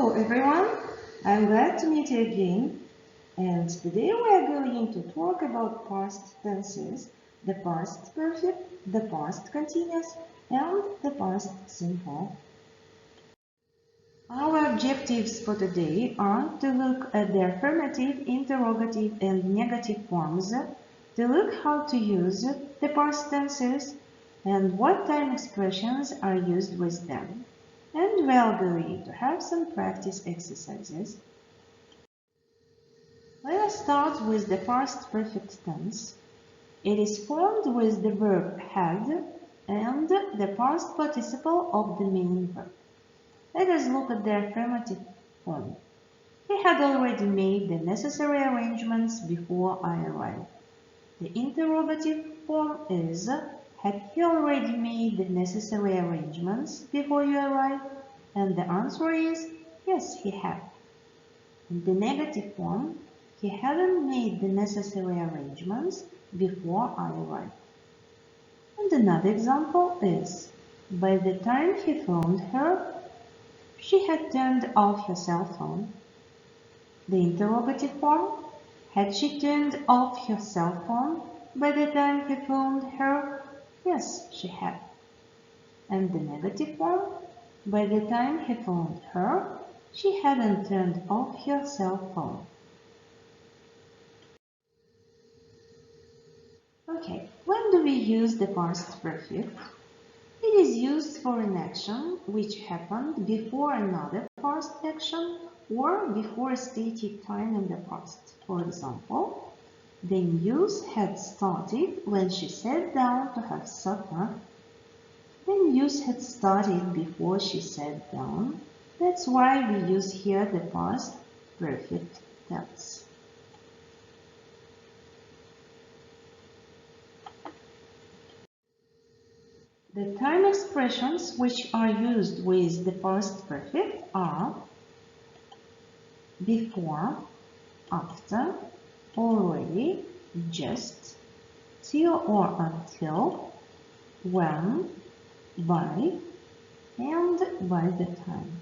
Hello everyone, I'm glad to meet you again, and today we are going to talk about past tenses, the past perfect, the past continuous, and the past simple. Our objectives for today are to look at the affirmative, interrogative, and negative forms, to look how to use the past tenses, and what time expressions are used with them. And we are going to have some practice exercises. Let us start with the past perfect tense. It is formed with the verb had and the past participle of the main verb. Let us look at the affirmative form. He had already made the necessary arrangements before I arrived. The interrogative form is, had he already made the necessary arrangements before you arrived? And the answer is, yes, he had. In the negative form, he hadn't made the necessary arrangements before I arrived. And another example is, by the time he phoned her, she had turned off her cell phone. The interrogative form, had she turned off her cell phone by the time he phoned her? Yes, she had. And the negative form, by the time he phoned her, she hadn't turned off her cell phone. Okay, when do we use the past perfect? It is used for an action which happened before another past action or before a stated time in the past. For example, the news had started when she sat down to have supper. The news had started before she sat down. That's why we use here the past perfect tense. The time expressions which are used with the past perfect are before, after, already, just, till or until, when, by, and by the time.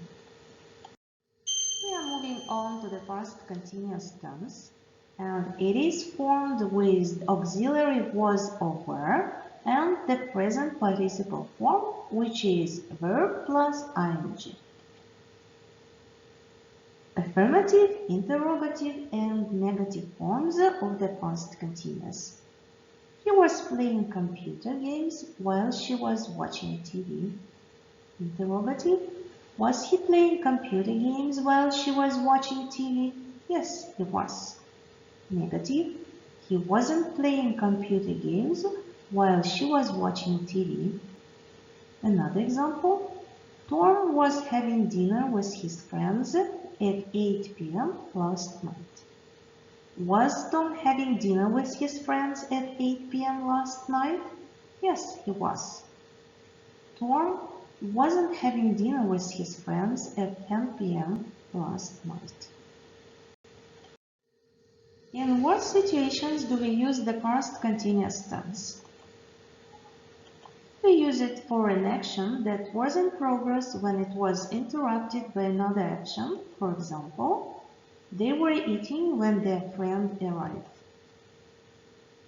We are moving on to the past continuous tense, and it is formed with auxiliary was or were and the present participle form, which is verb plus ing. Affirmative, interrogative, and negative forms of the past continuous. He was playing computer games while she was watching TV. Interrogative. Was he playing computer games while she was watching TV? Yes, he was. Negative. He wasn't playing computer games while she was watching TV. Another example. Tom was having dinner with his friends at 8 p.m. last night. Was Tom having dinner with his friends at 8 p.m. last night? Yes, he was. Tom wasn't having dinner with his friends at 10 p.m. last night. In what situations do we use the past continuous tense? We use it for an action that was in progress when it was interrupted by another action. For example, they were eating when their friend arrived.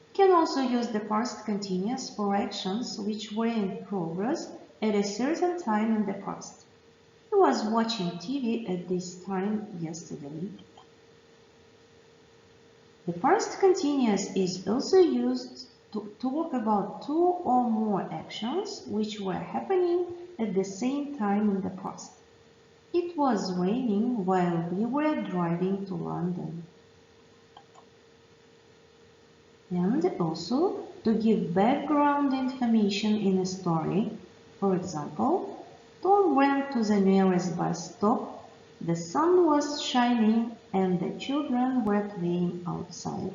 We can also use the past continuous for actions which were in progress at a certain time in the past. He was watching TV at this time yesterday. The past continuous is also used to talk about two or more actions which were happening at the same time in the past. It was raining while we were driving to London. And also to give background information in a story. For example, Tom went to the nearest bus stop, the sun was shining and the children were playing outside.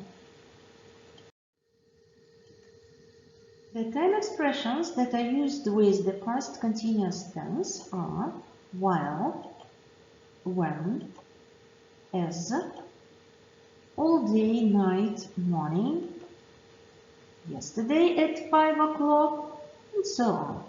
The time expressions that are used with the past continuous tense are while, when, as, all day, night, morning, yesterday at 5 o'clock, and so on.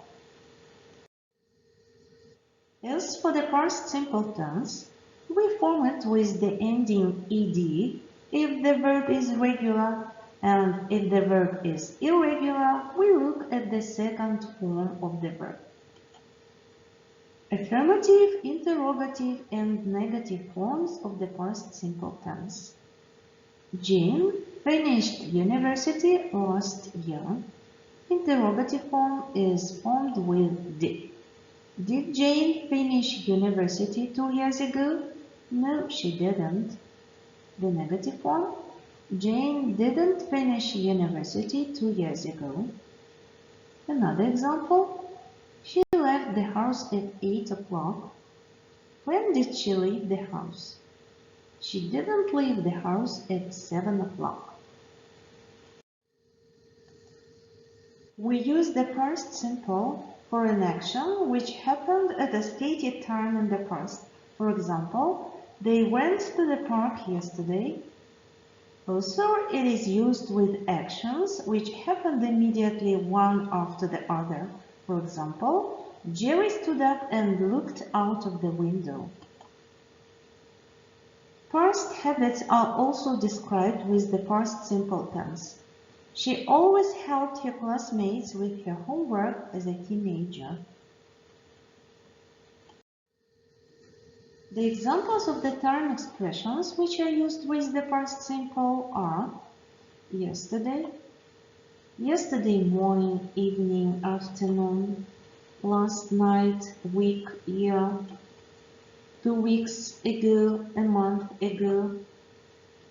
As for the past simple tense, We form it with the ending ed if the verb is regular, and if the verb is irregular, we look at the second form of the verb. Affirmative, interrogative, and negative forms of the past simple tense. Jane finished university last year. Interrogative form is formed with did. Did Jane finish university 2 years ago? No, she didn't. The negative form. Jane didn't finish university 2 years ago. Another example. She left the house at 8 o'clock. When did she leave the house? She didn't leave the house at 7 o'clock. We use the past simple for an action which happened at a stated time in the past. For example, they went to the park yesterday. Also, it is used with actions which happened immediately one after the other. For example, Jerry stood up and looked out of the window. Past habits are also described with the past simple tense. She always helped her classmates with her homework as a teenager. The examples of the term expressions which are used with the past simple are yesterday, yesterday morning, evening, afternoon, last night, week, year, 2 weeks ago, a month ago,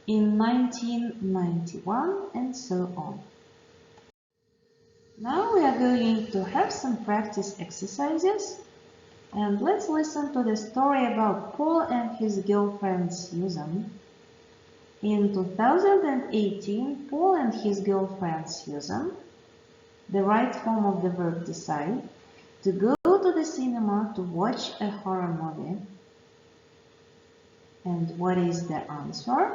in 1991, and so on. Now we are going to have some practice exercises, and let's listen to the story about Paul and his girlfriend Susan. In 2018, Paul and his girlfriend Susan, the right form of the verb decide, to go to the cinema to watch a horror movie. And what is the answer?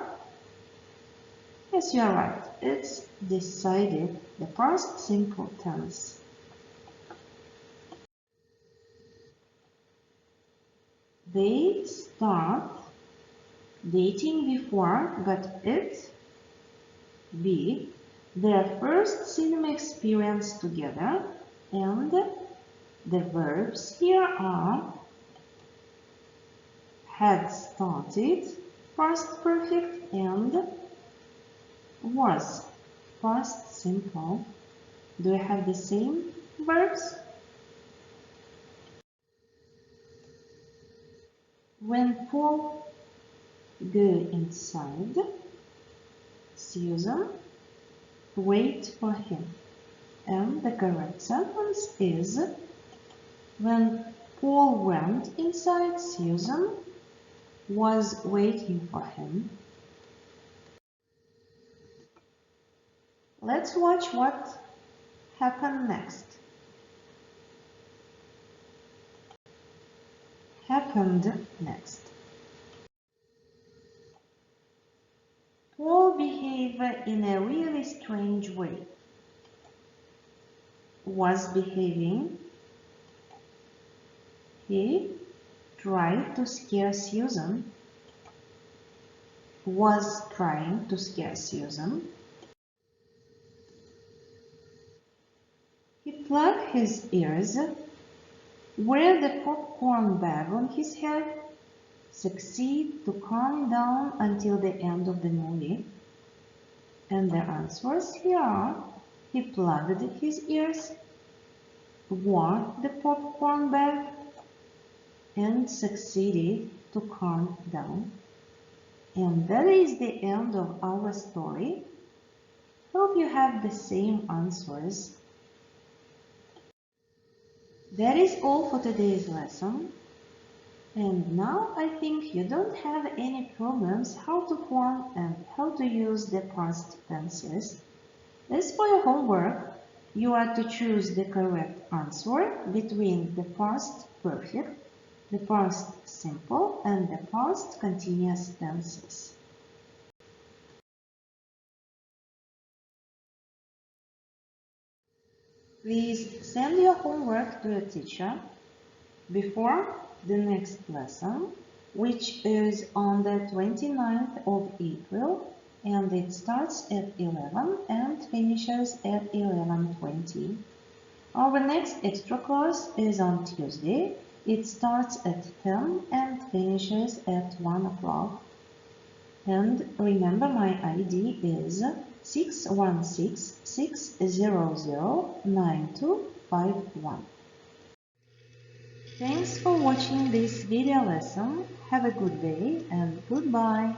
Yes, you are right. It's decided, the past simple tense. They start dating before, but it be their first cinema experience together, and the verbs here are had started, past perfect, and was, past simple. Do we have the same verbs? When Paul go inside, Susan wait for him. And the correct sentence is when Paul went inside, Susan was waiting for him. Let's watch what happened next. Happened next. Paul behaved in a really strange way. Was behaving. He tried to scare Susan. Was trying to scare Susan. He plugged his ears, wear the popcorn bag on his head, succeed to calm down until the end of the movie. And the answers here are: he plugged his ears, wore the popcorn bag, and succeeded to calm down. And that is the end of our story. Hope you have the same answers. That is all for today's lesson. And now I think you don't have any problems how to form and how to use the past tenses. As for your homework, you are to choose the correct answer between the past perfect, the past simple, and the past continuous tenses. Please send your homework to your teacher before the next lesson which is on the 29th of April, and it starts at 11 and finishes at 11:20. Our next extra class is on Tuesday. It starts at 10 and finishes at 1 o'clock. And remember, my ID is 616-600-9251. Thanks for watching this video lesson. Have a good day and goodbye.